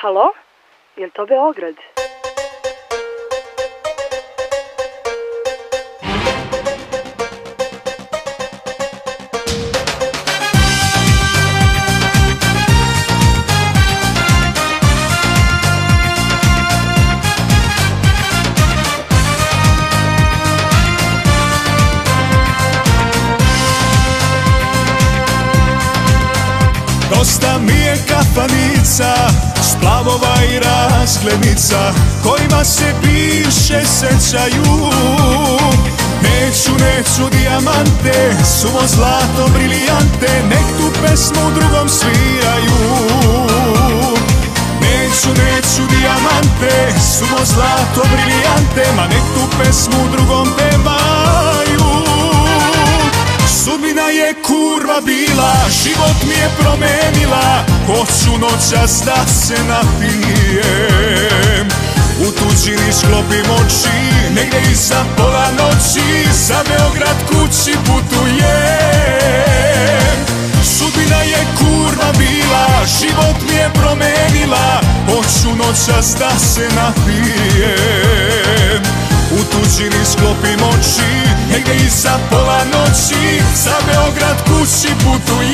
Halo? Jel to Beograd? Dosta mi je kafanica, splavova i razglednica, kojima se bivše sećaju. Neću dijamante, suvo zlato, brilijante, nek tu pesmu drugom sviraju. Neću dijamante, suvo zlato, brilijante, ma nek tu pesmu drugom pevaju. Sudbina je kurva bila, život mi je promenila, hoću noćas da se napijem. U tuđini sklopim oči, negdje iza pola noći, za Beograd kući putujem. Sudbina je kurva bila, život mi je promenila, hoću noćas da se napijem. U tuđini sklopim oči, negdje iza pola noći, za Beograd kući putujem.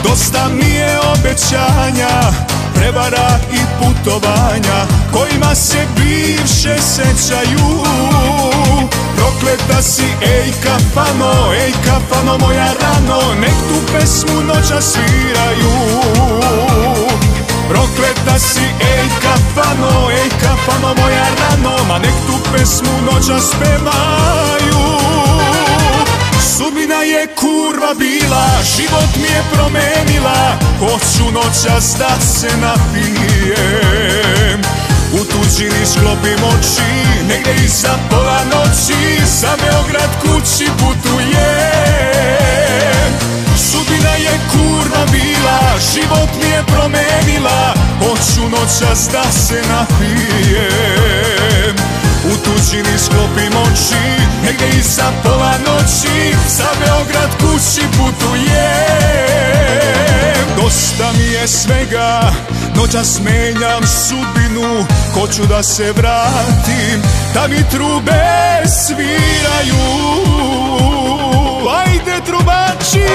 Dosta mi je obećanja, prevara i putovanja, kojima se bivše sećaju. Prokleta si, ej kafano moja rano, nek tu pesmu noćas sviraju. Prokleta si, ej kafano moja rano, ma nek tu pesmu noćas pevaju. Sudbina je kurva bila, život mi je promenila, hoću noćas da se napijem. U tuđini sklopim oči, negdje iza pola noći, za Beograd kući putujem. Sudbina je kurva bila, život mi je promenila, hoću noćas da se napijem. U tuđini sklopim oči, negdje iza pola noći, za Beograd kući putujem. Dosta mi je svega, noćas menjam sudbinu, hoću da se vratim, da mi trube sviraju. Ajde trubači!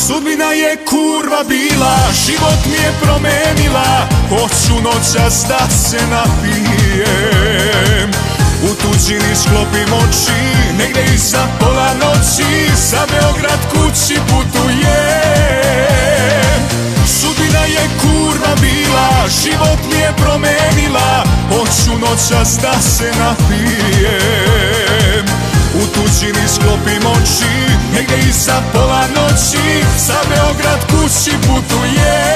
Sudbina je kurva bila, život mi je promenila, hoću noćas da se napijem. U tuđini sklopim oči, negdje iza pola noći, za Beograd kući putujem. Sudbina je kurva bila, život mi je promenila, hoću noćas da se napijem. U tuđini sklopim oči, negdje iza pola noći, za Beograd kući putujem.